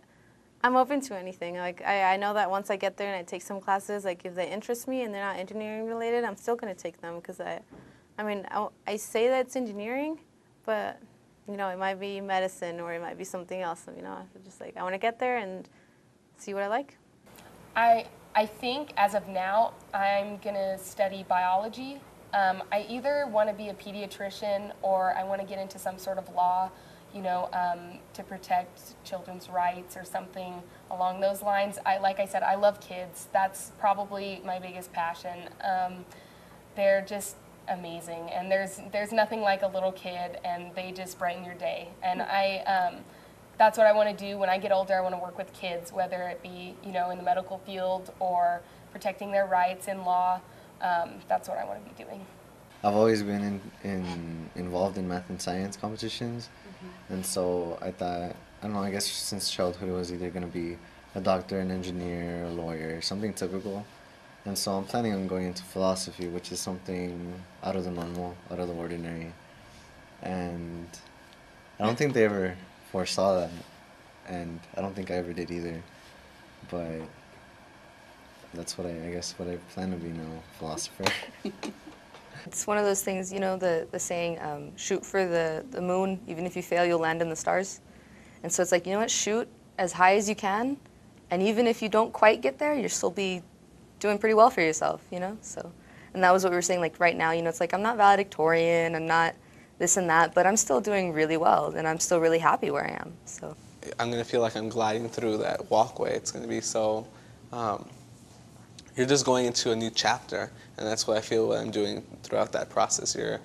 I'm open to anything. Like I know that once I get there and I take some classes, like if they interest me and they're not engineering related, I'm still going to take them because I say that it's engineering, but it might be medicine or it might be something else. Just like I want to get there and see what I like.
I think as of now, I'm going to study biology. I either want to be a pediatrician or I want to get into some sort of law, to protect children's rights or something along those lines. Like I said, I love kids. That's probably my biggest passion. They're just amazing, and there's nothing like a little kid, and they just brighten your day. And that's what I want to do when I get older. I want to work with kids, whether it be in the medical field or protecting their rights in law. That's what I want to be doing.
I've always been involved in math and science competitions, and so I thought, I guess since childhood it was either going to be a doctor, an engineer, a lawyer, something typical. And so I'm planning on going into philosophy, which is something out of the normal, out of the ordinary. And I don't think they ever foresaw that. and I don't think I ever did either. But that's what I guess what I plan to be now, philosopher.
It's one of those things, you know, the saying, shoot for the moon, even if you fail, you'll land in the stars. And so it's like, you know what, shoot as high as you can, and even if you don't quite get there, you'll still be doing pretty well for yourself, you know? So, and that was what we were saying, like right now, you know, it's like I'm not valedictorian, I'm not this and that, but I'm still doing really well, and I'm still really happy where I am, so.
I'm going to feel like I'm gliding through that walkway. It's going to be so, you're just going into a new chapter, and that's what I feel what I'm doing throughout that process. You're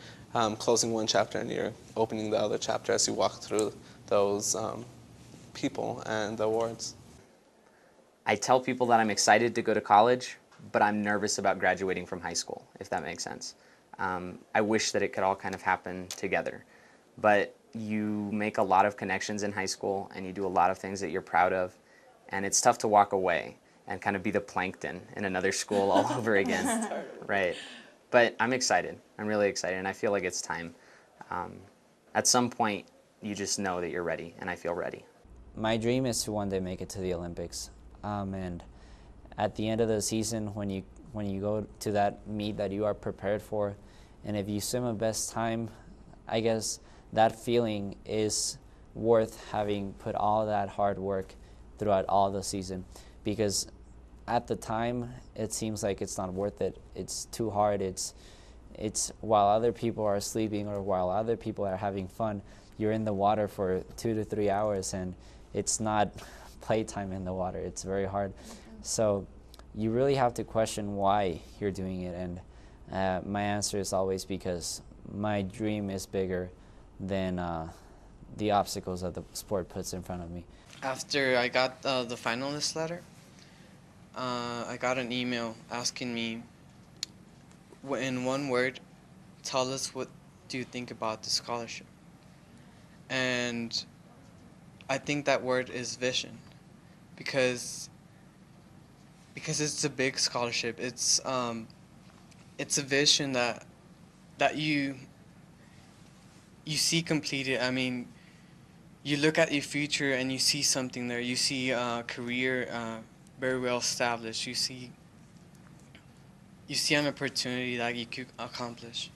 closing one chapter and you're opening the other chapter as you walk through those people and the awards.
I tell people that I'm excited to go to college, but I'm nervous about graduating from high school, if that makes sense. I wish that it could all kind of happen together. But you make a lot of connections in high school, and you do a lot of things that you're proud of, and it's tough to walk away and kind of be the plankton in another school all over again. Right. But I'm excited. I'm really excited, and I feel like it's time. At some point, you just know that you're ready, and I feel ready.
My dream is to one day make it to the Olympics. And at the end of the season, when you go to that meet that you are prepared for, and if you swim a best time, I guess that feeling is worth having put all that hard work throughout all the season. Because at the time, it seems like it's not worth it. It's too hard. It's while other people are sleeping or while other people are having fun, you're in the water for 2 to 3 hours, and it's not playtime in the water. It's very hard. So you really have to question why you're doing it, and my answer is always because my dream is bigger than the obstacles that the sport puts in front of me.
After I got the finalist letter, I got an email asking me, in one word, tell us what do you think about the scholarship. And I think that word is vision, because it's a big scholarship. It's a vision that you see completed. I mean, you look at your future and you see something there. You see a career very well established. You see an opportunity that you could accomplish.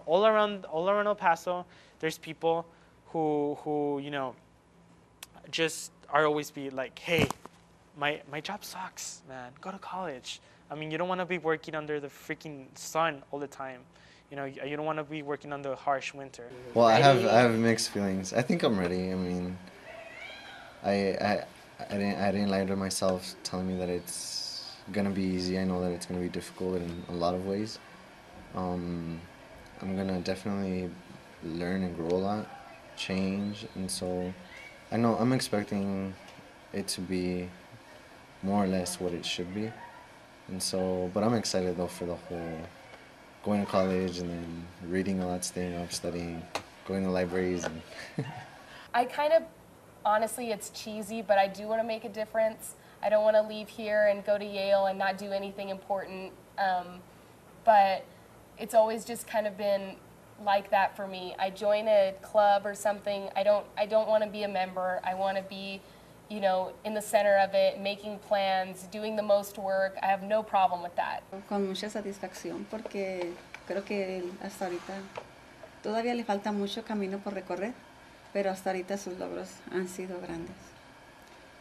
All around El Paso, there's people who you know just are always be like, hey, my job sucks, man. Go to college. I mean, you don't want to be working under the freaking sun all the time. You know, you don't want to be working on the harsh winter.
Well, I have mixed feelings. I think I'm ready. I mean, I didn't lie to myself telling me that it's gonna be easy. I know that it's gonna be difficult in a lot of ways. I'm gonna definitely learn and grow a lot, change, and so I know I'm expecting it to be more or less what it should be. And so, but I'm excited though for the whole going to college and then reading a lot, staying up, studying, going to libraries. And
I kind of, honestly, it's cheesy, but I do want to make a difference. I don't want to leave here and go to Yale and not do anything important. But it's always just kind of been like that for me. I join a club or something. I don't want to be a member. I want to be, you know, in the center of it, making plans, doing the most work. I have no problem with that.
Con mucha satisfacción porque creo que hasta ahorita todavía le falta mucho camino por recorrer, pero hasta ahorita sus logros han sido grandes.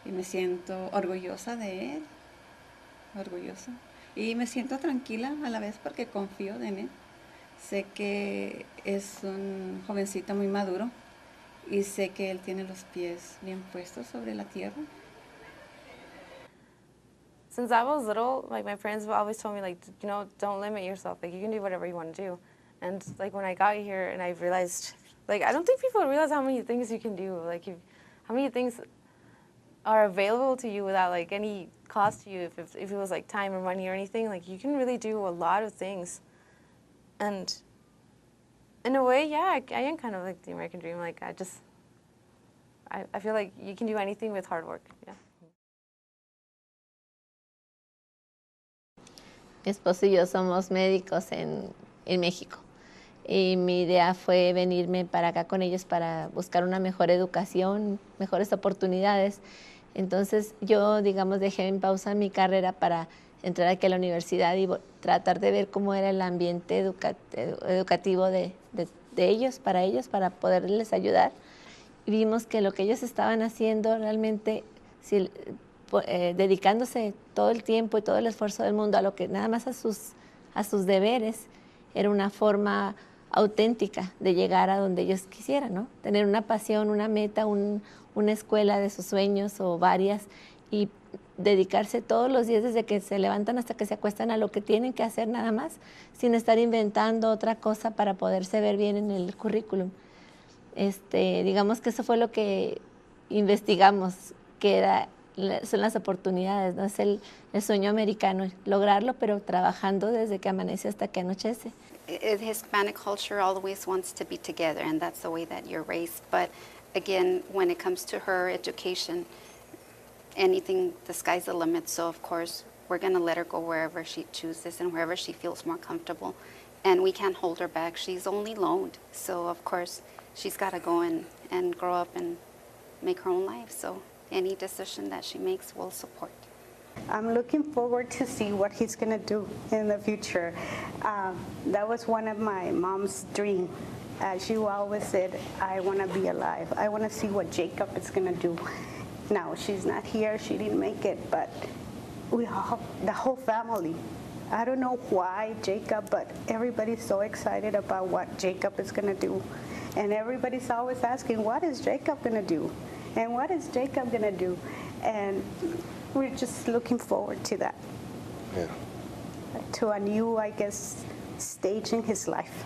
Y me siento orgullosa de él, orgullosa. Y me siento tranquila a la vez porque confío en él. Sé que es un jovencito muy maduro y sé que él tiene los pies bien puestos sobre la tierra.
Since I was little, like my parents always told me, like, you know, don't limit yourself. Like, you can do whatever you want to do. And like when I got here and I realized, like, I don't think people realize how many things you can do. Like, how many things are available to you without like any cost to you. If it was like time or money or anything, like you can really do a lot of things. And in a way, yeah, I am kind of like the American dream. Like I feel like you can do anything with hard work. Yeah.
Mi esposo y yo somos médicos en México.
y mi idea fue venirme para acá con ellos para buscar una mejor educación, mejores oportunidades. Entonces yo, digamos, dejé en pausa mi carrera para entrar aquí a la universidad y tratar de ver cómo era el ambiente educativo de ellos, para poderles ayudar. Y vimos que lo que ellos estaban haciendo realmente, dedicándose todo el tiempo y todo el esfuerzo del mundo a lo que nada más a sus deberes, era una forma auténtica de llegar a donde ellos quisieran, ¿no? Tener una pasión, una meta, una escuela de sus sueños o varias, y dedicarse todos los días desde que se levantan hasta que se acuestan a lo que tienen que hacer nada más, sin estar inventando otra cosa para poderse ver bien en el currículum. Digamos que eso fue lo que investigamos, que son las oportunidades, ¿no? Es el sueño americano, lograrlo, pero trabajando desde que amanece hasta que anochece.
Hispanic culture always wants to be together, and that's the way that you're raised. But again, when it comes to her education, anything, the sky's the limit. So of course, we're going to let her go wherever she chooses and wherever she feels more comfortable. And we can't hold her back. She's only loaned. So of course, she's got to go and grow up and make her own life. So any decision that she makes, we'll support.
I'm looking forward to see what he's going to do in the future. That was one of my mom's dreams. She always said, I want to be alive. I want to see what Jacob is going to do. Now, she's not here. She didn't make it, but the whole family. I don't know why Jacob, but everybody's so excited about what Jacob is going to do. And everybody's always asking, what is Jacob going to do? And what is Jacob going to do? And we're just looking forward to that.
Yeah.
To a new, I guess, stage in his life.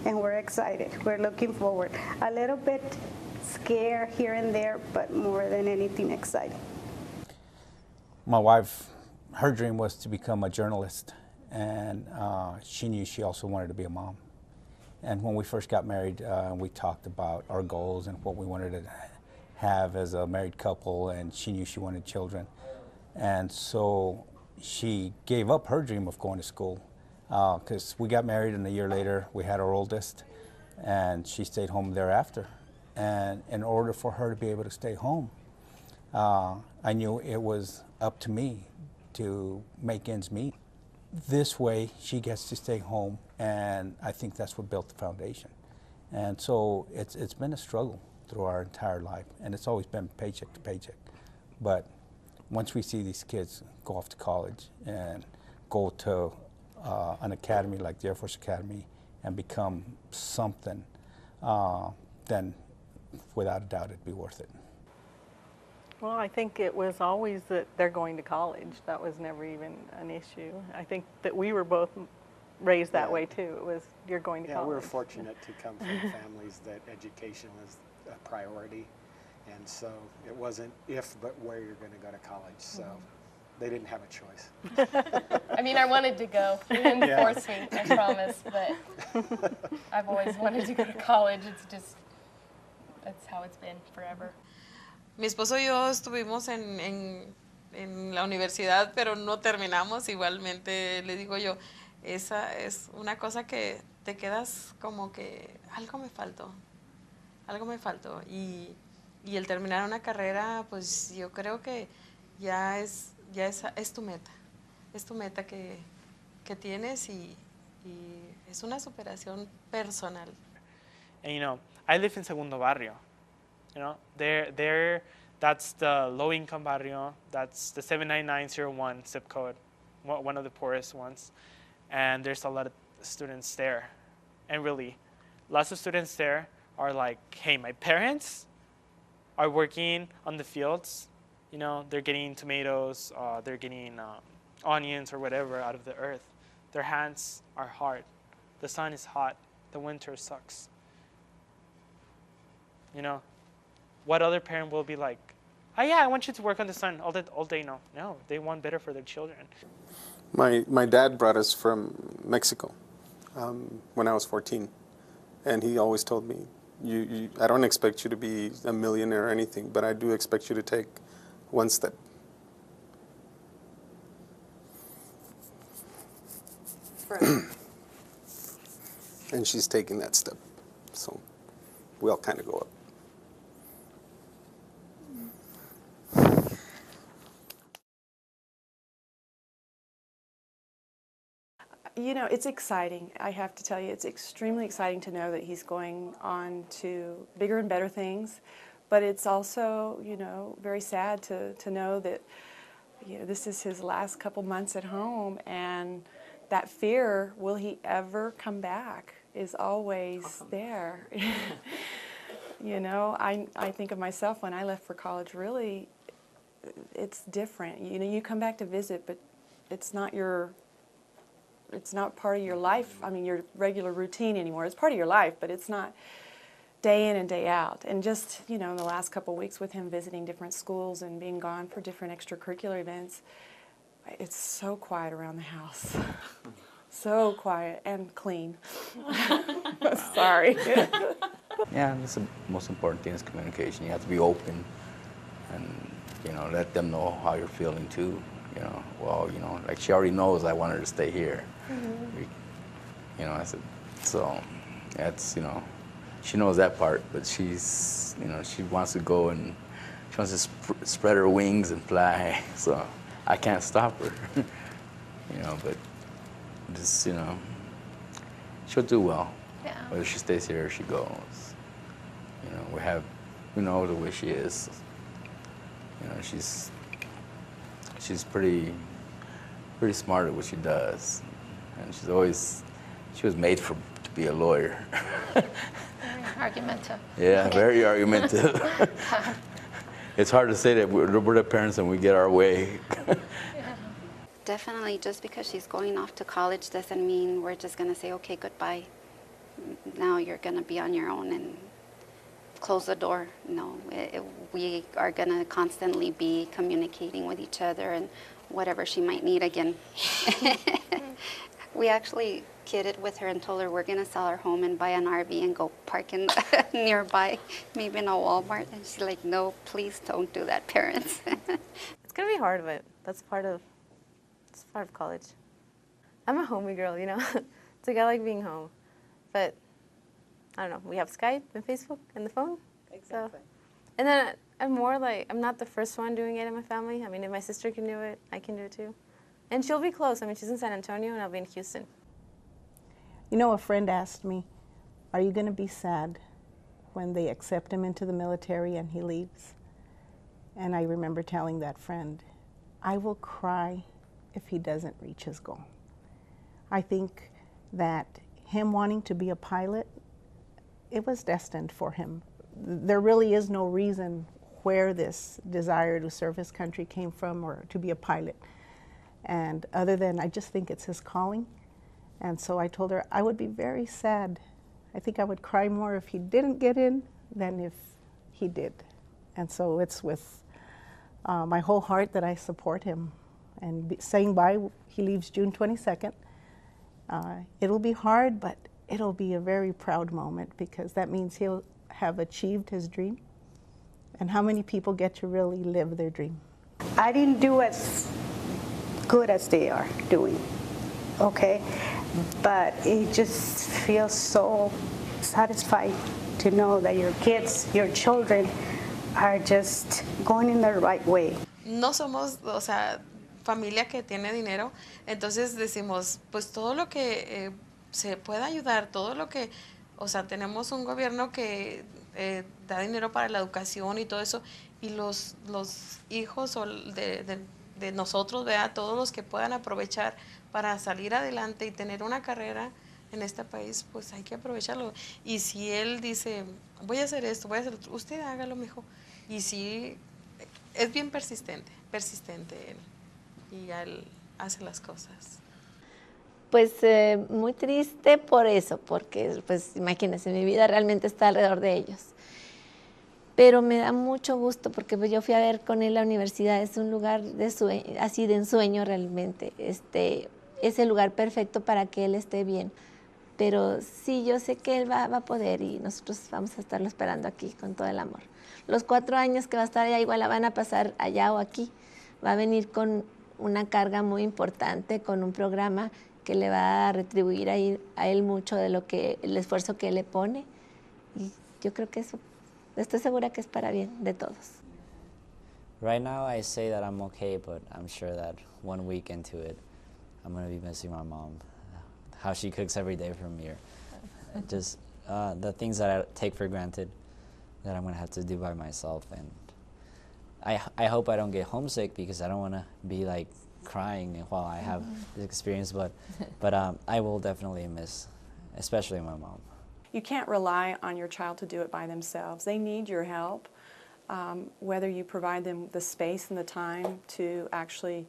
And we're excited. We're looking forward. A little bit scared here and there, but more than anything, excited.
My wife, her dream was to become a journalist, and she knew she also wanted to be a mom. And when we first got married, we talked about our goals and what we wanted to have as a married couple, and she knew she wanted children. And so she gave up her dream of going to school, because we got married and a year later we had our oldest, and she stayed home thereafter. And in order for her to be able to stay home, I knew it was up to me to make ends meet. This way she gets to stay home, and I think that's what built the foundation. And so it's been a struggle through our entire life, and it's always been paycheck to paycheck. But once we see these kids go off to college and go to an academy like the Air Force Academy and become something, then without a doubt it'd be worth it.
Well, I think it was always that they're going to college. That was never even an issue. I think that we were both raised that way too. It was, you're going to college.
Yeah, we were fortunate to come from families that education was a priority. And so it wasn't if, but where you're going to go to college. So they didn't have a choice.
I mean, I wanted to go. They didn't force me, I promise. But I've always wanted to go to college. It's just, that's how it's been forever.
Mi esposo y yo estuvimos en la universidad, pero no terminamos. Igualmente, le digo yo, esa es una cosa que te quedas como que algo me faltó. Y el terminar una carrera, pues yo creo que ya es tu meta. Es tu meta que tienes y es una superación personal.
And you know, I live in Segundo Barrio. You know, that's the low-income barrio. That's the 79901 zip code, one of the poorest ones. And there's a lot of students there. And really, lots of students there are like, hey, my parents are working on the fields. You know, they're getting tomatoes, they're getting onions or whatever out of the earth. Their hands are hard. The sun is hot. The winter sucks. You know, what other parent will be like, oh yeah, I want you to work on the sun all day? No, they want better for their children.
My dad brought us from Mexico when I was 14, and he always told me, I don't expect you to be a millionaire or anything, but I do expect you to take one step.
and she's taking that step. So we all kind of go up.
You know, it's exciting. I have to tell you, it's extremely exciting to know that he's going on to bigger and better things. But it's also, you know, very sad to know that, you know, this is his last couple months at home, and that fear, will he ever come back, is always there. You know, I think of myself when I left for college, really, it's different. You know, you come back to visit, but it's not part of your life, I mean, your regular routine anymore. It's part of your life, but it's not day in and day out. And just, you know, in the last couple of weeks with him visiting different schools and being gone for different extracurricular events, it's so quiet around the house. So quiet and clean. Sorry.
Yeah, that's the most important thing is communication. You have to be open and, you know, let them know how you're feeling too. You know, well, you know, like she already knows I want her to stay here. You know, I said, so that's, you know, she knows that part, but she's, you know, she wants to go and she wants to spread her wings and fly. So I can't stop her, you know, but just, you know, she'll do well.
Yeah.
Whether she stays here or she goes. You know, we know the way she is. You know, she's pretty smart at what she does. And she was made to be a lawyer.
Very argumentative.
Yeah, very argumentative. It's hard to say that we're the parents and we get our way.
Definitely, just because she's going off to college doesn't mean we're just going to say, okay, goodbye. Now you're going to be on your own and close the door. No, we are going to constantly be communicating with each other and whatever she might need again. We actually kidded with her and told her we're going to sell our home and buy an RV and go park in nearby, maybe in a Walmart. And she's like, no, please don't do that, parents.
It's going to be hard, but that's part of college. I'm a homey girl, you know. It's like I like being home. But I don't know, we have Skype and Facebook and the phone. Exactly. So, and then I'm more like, I'm not the first one doing it in my family. I mean, if my sister can do it, I can do it too. And she'll be close. I mean, she's in San Antonio and I'll be in Houston.
You know, a friend asked me, are you going to be sad when they accept him into the military and he leaves? And I remember telling that friend, I will cry if he doesn't reach his goal. I think that him wanting to be a pilot, it was destined for him. There really is no reason where this desire to serve his country came from or to be a pilot. And other than, I just think it's his calling. And so I told her I would be very sad. I think I would cry more if he didn't get in than if he did. And so it's with my whole heart that I support him. And saying bye, he leaves June 22nd. It'll be hard, but it'll be a very proud moment because that means he'll have achieved his dream. And how many people get to really live their dream? I didn't do as good as they are doing, okay? But it just feels so satisfying to know that your kids, your children, are just going in the right way.
No somos, o sea, familia que tiene dinero, entonces decimos, pues todo lo que se pueda ayudar, todo lo que, o sea, tenemos un gobierno que da dinero para la educación y todo eso, y los hijos de nosotros, ¿verdad? Todos los que puedan aprovechar para salir adelante y tener una carrera en este país, pues hay que aprovecharlo. Y si él dice, voy a hacer esto, voy a hacer otro, usted hágalo, mijo. Y sí, es bien persistente él. Y él hace las cosas.
Pues muy triste por eso, porque pues imagínense, mi vida realmente está alrededor de ellos. Pero me da mucho gusto porque pues, yo fui a ver con él la universidad, es un lugar de sueño, así de ensueño realmente. Es el lugar perfecto para que él esté bien. Pero sí, yo sé que él va a poder y nosotros vamos a estarlo esperando aquí con todo el amor. Los 4 años que va a estar allá igual la van a pasar allá o aquí. Va a venir con una carga muy importante, con un programa que le va a retribuir a él mucho de lo que el esfuerzo que él le pone. Y yo creo que eso, estoy segura que es para bien de todos.
Right now, I say that I'm okay, but I'm sure that 1 week into it, I'm going to be missing my mom. How she cooks every day for me, or just the things that I take for granted that I'm going to have to do by myself. And I hope I don't get homesick, because I don't want to be like crying while I have this experience, but I will definitely miss, especially my mom.
You can't rely on your child to do it by themselves. They need your help, whether you provide them the space and the time to actually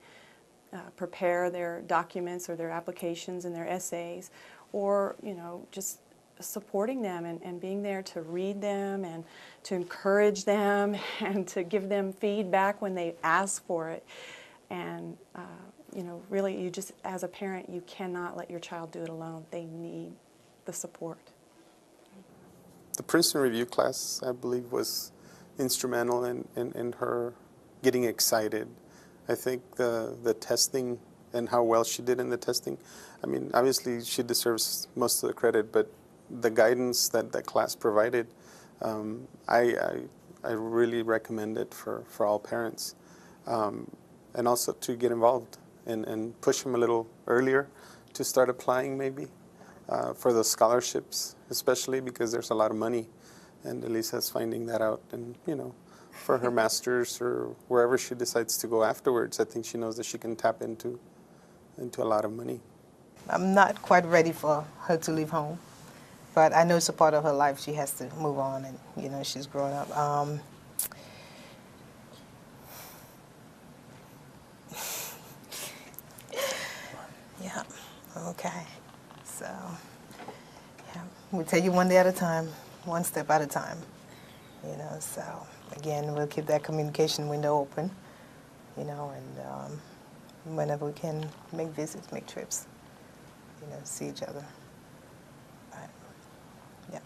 prepare their documents or their applications and their essays, or just supporting them and being there to read them and to encourage them and to give them feedback when they ask for it. And really, you just, as a parent, you cannot let your child do it alone. They need the support.
The Princeton Review class, I believe, was instrumental in her getting excited. I think the testing and how well she did in the testing, I mean, obviously she deserves most of the credit, but the guidance that that class provided, I really recommend it for all parents. And also to get involved and push them a little earlier to start applying maybe for the scholarships, especially because there's a lot of money, and Elisa's finding that out. And for her master's or wherever she decides to go afterwards, I think she knows that she can tap into a lot of money.
I'm not quite ready for her to leave home, but I know it's a part of her life. She has to move on, and she's growing up. Yeah. Okay. So, yeah, we'll tell you one day at a time, one step at a time. So again, we'll keep that communication window open. And whenever we can, make visits, make trips. See each other. But, yeah.